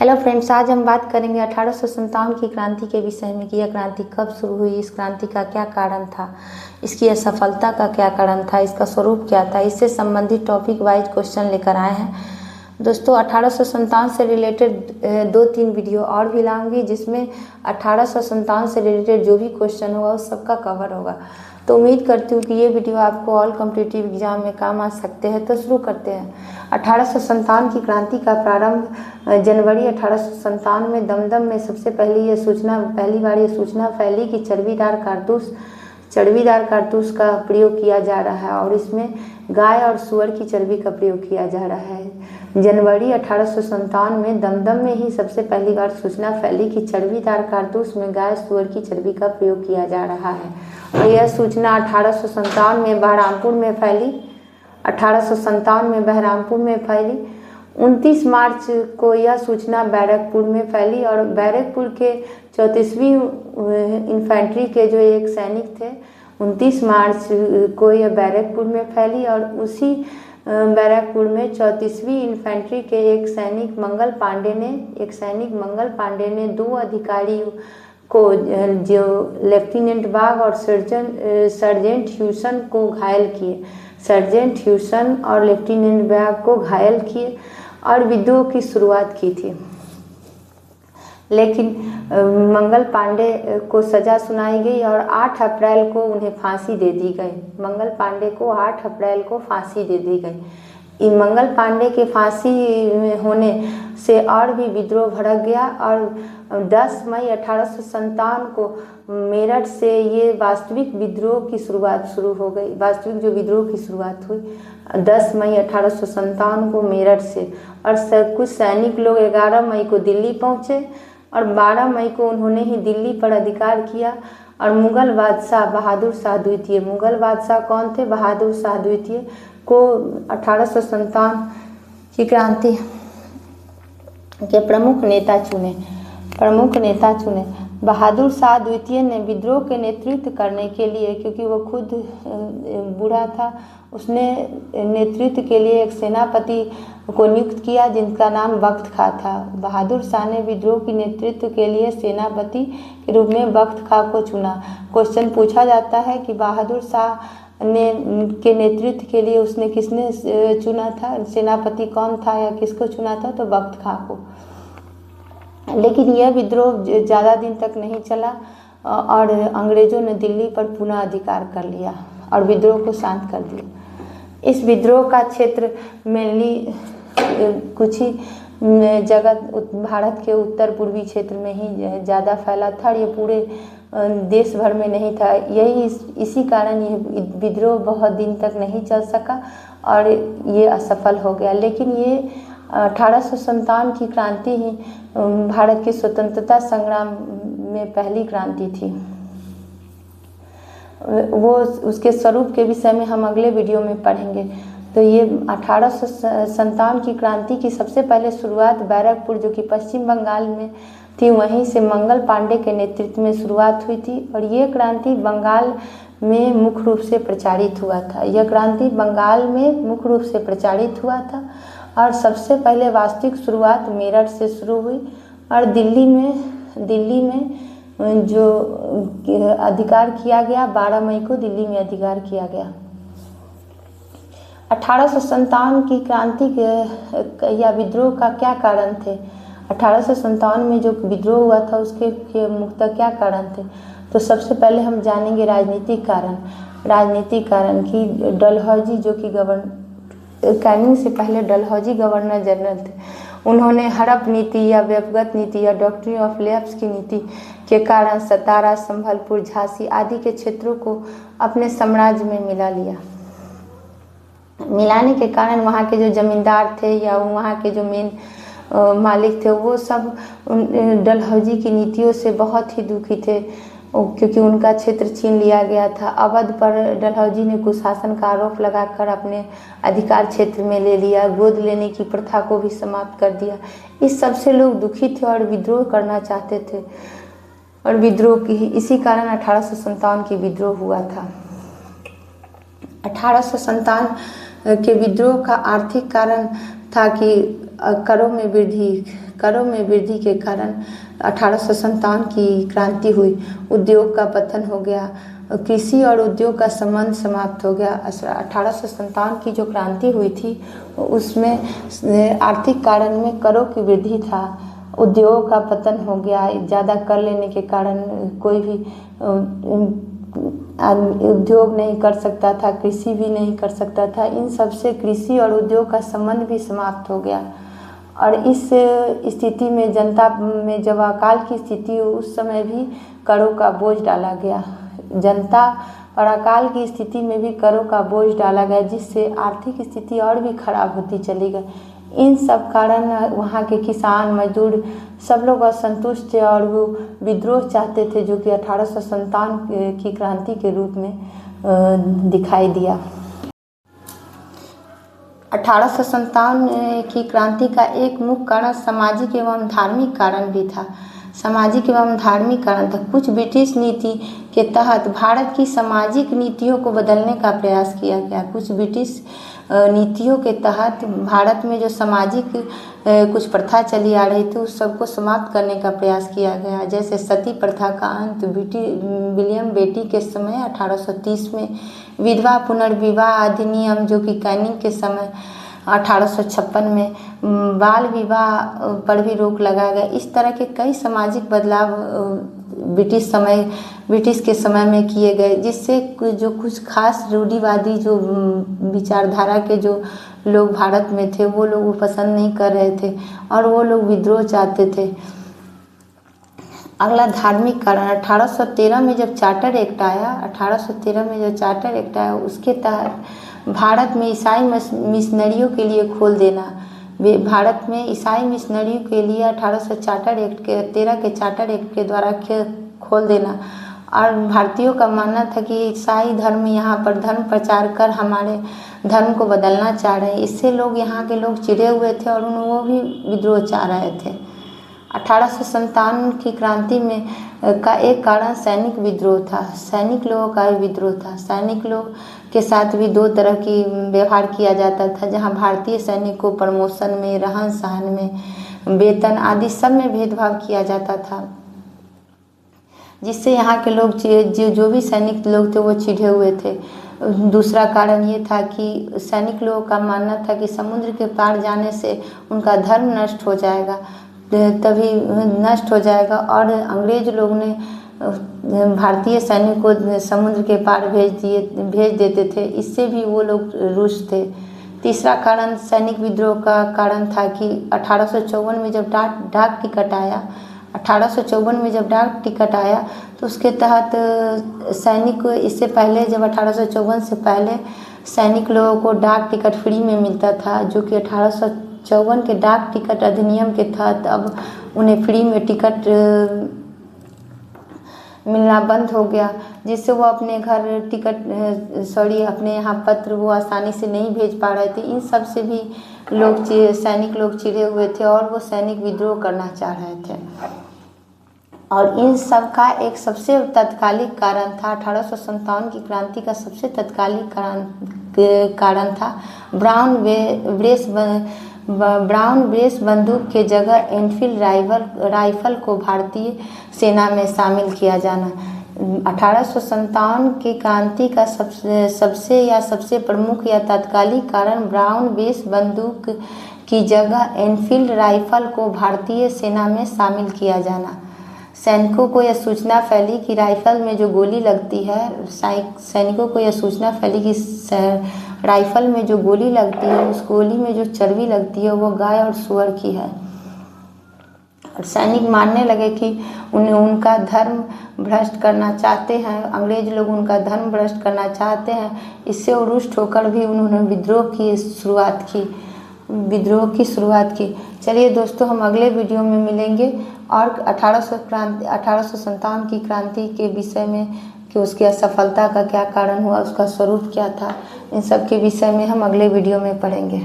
Hello friends, आज हम बात करेंगे 1857 की क्रांति के विषय में कि यह क्रांति कब शुरू हुई, इस क्रांति का क्या कारण था, इसकी असफलता का क्या कारण था, इसका स्वरूप क्या था। इससे संबंधित टॉपिक वाइज क्वेश्चन लेकर आए हैं। दोस्तों 1857 से रिलेटेड 2-3 वीडियो और भी लाऊंगी, जिसमें 1857 से रिलेटेड जो भी क्वेश्चन होगा उस सबका कवर होगा। तो उम्मीद करती हूँ कि ये वीडियो आपको ऑल कॉम्पिटिटिव एग्जाम में काम आ सकते हैं। तो शुरू करते हैं। 1857 की क्रांति का प्रारंभ जनवरी 1857 में दमदम में सबसे पहली बार ये सूचना फैली कि चर्बीदार कारतूस का प्रयोग किया जा रहा है और इसमें गाय और सूअर की चर्बी का प्रयोग किया जा रहा है। जनवरी 1857 में दमदम में ही सबसे पहली बार सूचना फैली कि चर्बीदार कारतूस में गाय सूअर की चर्बी का प्रयोग किया जा रहा है और यह सूचना 1857 में बहरामपुर में फैली। 1857 में बहरामपुर में फैली। 29 मार्च को यह सूचना बैरकपुर में फैली और बैरकपुर के 34वीं इन्फेंट्री के जो एक सैनिक थे, 29 मार्च को यह बैरकपुर में फैली और उसी बैरकपुर में 34वीं इन्फेंट्री के एक सैनिक मंगल पांडे ने 2 अधिकारियों को, जो लेफ्टिनेंट बाग और सर्जेंट ह्यूसन को घायल किए। सर्जेंट ह्यूसन और लेफ्टिनेंट बाग को घायल किए और विद्रोह की शुरुआत की थी। लेकिन मंगल पांडे को सजा सुनाई गई और 8 अप्रैल को उन्हें फांसी दे दी गई। मंगल पांडे को 8 अप्रैल को फांसी दे दी गई। मंगल पांडे के फांसी होने से और भी विद्रोह भड़क गया और 10 मई 1857 को मेरठ से ये वास्तविक विद्रोह की शुरुआत शुरू हो गई। वास्तविक जो विद्रोह की शुरुआत हुई 10 मई 1857 को मेरठ से। और कुछ सैनिक लोग 11 मई को दिल्ली पहुँचे और 12 मई को उन्होंने ही दिल्ली पर अधिकार किया। और मुगल बादशाह बहादुर शाह द्वितीय, मुगल बादशाह कौन थे? बहादुर शाह द्वितीय को 1857 की क्रांति के प्रमुख नेता चुने। बहादुर शाह द्वितीय ने विद्रोह के नेतृत्व करने के लिए, क्योंकि वो खुद बूढ़ा था, उसने नेतृत्व के लिए एक सेनापति को नियुक्त किया जिनका नाम बख्त खां था। बहादुर शाह ने विद्रोह की नेतृत्व के लिए सेनापति के रूप में बख्त खां को चुना। क्वेश्चन पूछा जाता है कि बहादुर शाह के नेतृत्व के लिए उसने किसने चुना था, सेनापति कौन था या किसको चुना था? तो बख्त खां को। लेकिन यह विद्रोह ज़्यादा दिन तक नहीं चला और अंग्रेज़ों ने दिल्ली पर पुनः अधिकार कर लिया और विद्रोह को शांत कर दिया। इस विद्रोह का क्षेत्र मेनली कुछ ही जगह भारत के उत्तर पूर्वी क्षेत्र में ही ज़्यादा फैला था और ये पूरे देश भर में नहीं था। इसी कारण ये विद्रोह बहुत दिन तक नहीं चल सका और ये असफल हो गया। लेकिन ये 1857 की क्रांति ही भारत के स्वतंत्रता संग्राम में पहली क्रांति थी। वो उसके स्वरूप के विषय में हम अगले वीडियो में पढ़ेंगे। तो ये 1857 की क्रांति की सबसे पहले शुरुआत बैरकपुर, जो कि पश्चिम बंगाल में थी, वहीं से मंगल पांडे के नेतृत्व में शुरुआत हुई थी और ये क्रांति बंगाल में मुख्य रूप से प्रचारित हुआ था। और सबसे पहले वास्तविक शुरुआत मेरठ से शुरू हुई और दिल्ली में जो अधिकार किया गया, 12 मई को दिल्ली में अधिकार किया गया। 1857 की क्रांति के या विद्रोह का क्या कारण थे? 1857 में जो विद्रोह हुआ था उसके मुख्यतः क्या कारण थे? तो सबसे पहले हम जानेंगे राजनीतिक कारण कि डलहौजी, जो कि कैनिंग से पहले डलहौजी गवर्नर जनरल थे, उन्होंने हड़प नीति या व्यक्तिगत नीति या डॉक्ट्रिन ऑफ लैप्स की नीति के कारण सतारा, संभलपुर, झांसी आदि के क्षेत्रों को अपने साम्राज्य में मिला लिया। मिलाने के कारण वहाँ के जो जमींदार थे या वहाँ के जो मेन मालिक थे, वो सब डलहौजी की नीतियों से बहुत ही दुखी थे, क्योंकि उनका क्षेत्र छीन लिया गया था। अवध पर डलहौजी ने कुशासन का आरोप लगाकर अपने अधिकार क्षेत्र में ले लिया। गोद लेने की प्रथा को भी समाप्त कर दिया। इस सब से लोग दुखी थे और विद्रोह करना चाहते थे और विद्रोह की इसी कारण 1857 की विद्रोह हुआ था। 1857 के विद्रोह का आर्थिक कारण था कि करों में वृद्धि, करों में वृद्धि के कारण 1857 की क्रांति हुई। उद्योग का पतन हो गया, कृषि और उद्योग का संबंध समाप्त हो गया। 1857 की जो क्रांति हुई थी उसमें आर्थिक कारण में करों की वृद्धि था, उद्योग का पतन हो गया, ज़्यादा कर लेने के कारण कोई भी उद्योग नहीं कर सकता था, कृषि भी नहीं कर सकता था। इन सब से कृषि और उद्योग का संबंध भी समाप्त हो गया। और इस स्थिति में जनता में जब अकाल की स्थिति हो उस समय भी करों का बोझ डाला गया। जनता और अकाल की स्थिति में भी करों का बोझ डाला गया, जिससे आर्थिक स्थिति और भी खराब होती चली गई। इन सब कारण वहाँ के किसान मजदूर सब लोग असंतुष्ट थे और वो विद्रोह चाहते थे, जो कि 1857 की क्रांति के रूप में दिखाई दिया। 1857 की क्रांति का एक मुख्य कारण सामाजिक एवं धार्मिक कारण भी था। सामाजिक एवं धार्मिक कारण था। कुछ ब्रिटिश नीति के तहत भारत की सामाजिक नीतियों को बदलने का प्रयास किया गया। कुछ ब्रिटिश नीतियों के तहत भारत में जो सामाजिक कुछ प्रथा चली आ रही थी उस सबको समाप्त करने का प्रयास किया गया। जैसे सती प्रथा का अंत विलियम बेटी के समय 1830 में, विधवा पुनर्विवाह अधिनियम जो कि कैनिंग के समय 1856 में, बाल विवाह पर भी रोक लगाया गया। इस तरह के कई सामाजिक बदलाव ब्रिटिश के समय में किए गए, जिससे जो कुछ खास रूढ़िवादी जो विचारधारा के जो लोग भारत में थे वो लोग पसंद नहीं कर रहे थे और वो लोग विद्रोह चाहते थे। अगला धार्मिक कारण, 1813 में जब चार्टर एक्ट आया, 1813 में जो चार्टर एक्ट आया उसके तहत भारत में ईसाई मिशनरियों के लिए खोल देना। भारत में ईसाई मिशनरियों के लिए 1813 के चार्टर एक्ट के द्वारा खोल देना। और भारतीयों का मानना था कि ईसाई धर्म यहाँ पर धर्म प्रचार कर हमारे धर्म को बदलना चाह रहे हैं। इससे लोग यहाँ के लोग चिढ़े हुए थे और वो भी विद्रोह चाह रहे थे। 1857 की क्रांति में का एक कारण सैनिक विद्रोह था। सैनिक लोगों का भी विद्रोह था। सैनिक लोग के साथ भी दो तरह की व्यवहार किया जाता था, जहाँ भारतीय सैनिक को प्रमोशन में, रहन सहन में, वेतन आदि सब में भेदभाव किया जाता था, जिससे यहाँ के लोग जो भी सैनिक लोग थे वो चिढ़े हुए थे। दूसरा कारण ये था कि सैनिक लोगों का मानना था कि समुद्र के पार जाने से उनका धर्म नष्ट हो जाएगा, तभी नष्ट हो जाएगा। और अंग्रेज लोग ने भारतीय सैनिक को समुद्र के पार भेज देते थे, इससे भी वो लोग रुष्ट थे। तीसरा कारण सैनिक विद्रोह का कारण था कि 1854 में जब डाक टिकट आया, 1854 में जब डाक टिकट आया तो उसके तहत सैनिक को, इससे पहले जब 1854 से पहले सैनिक लोगों को डाक टिकट फ्री में मिलता था, जो कि 1854 के डाक टिकट अधिनियम के तहत अब उन्हें फ्री में टिकट मिलना बंद हो गया, जिससे वो अपने घर अपने यहाँ पत्र वो आसानी से नहीं भेज पा रहे थे। इन सब से भी सैनिक लोग चिढ़े हुए थे और वो सैनिक विद्रोह करना चाह रहे थे। और इन सब का एक सबसे तत्कालिक कारण था, 1857 की क्रांति का सबसे तत्कालिक कारण था ब्राउन ब्रेस बंदूक के जगह एनफील्ड राइफल को भारतीय सेना में शामिल किया जाना। 1857 की क्रांति का सबसे प्रमुख या तात्कालिक कारण ब्राउन बेस बंदूक की जगह एनफील्ड राइफल को भारतीय सेना में शामिल किया जाना। सैनिकों को यह सूचना फैली कि राइफल में जो गोली लगती है, सैनिकों को यह सूचना फैली कि राइफल में जो गोली लगती है, उस गोली में जो चर्बी लगती है वो गाय और सूअर की है। और सैनिक मानने लगे कि उनका धर्म भ्रष्ट करना चाहते हैं, अंग्रेज लोग उनका धर्म भ्रष्ट करना चाहते हैं। इससे वो रुष्ट होकर भी उन्होंने विद्रोह की शुरुआत की। चलिए दोस्तों, हम अगले वीडियो में मिलेंगे और 1857 की क्रांति के विषय में कि उसकी असफलता का क्या कारण हुआ, उसका स्वरूप क्या था, इन सब के विषय में हम अगले वीडियो में पढ़ेंगे।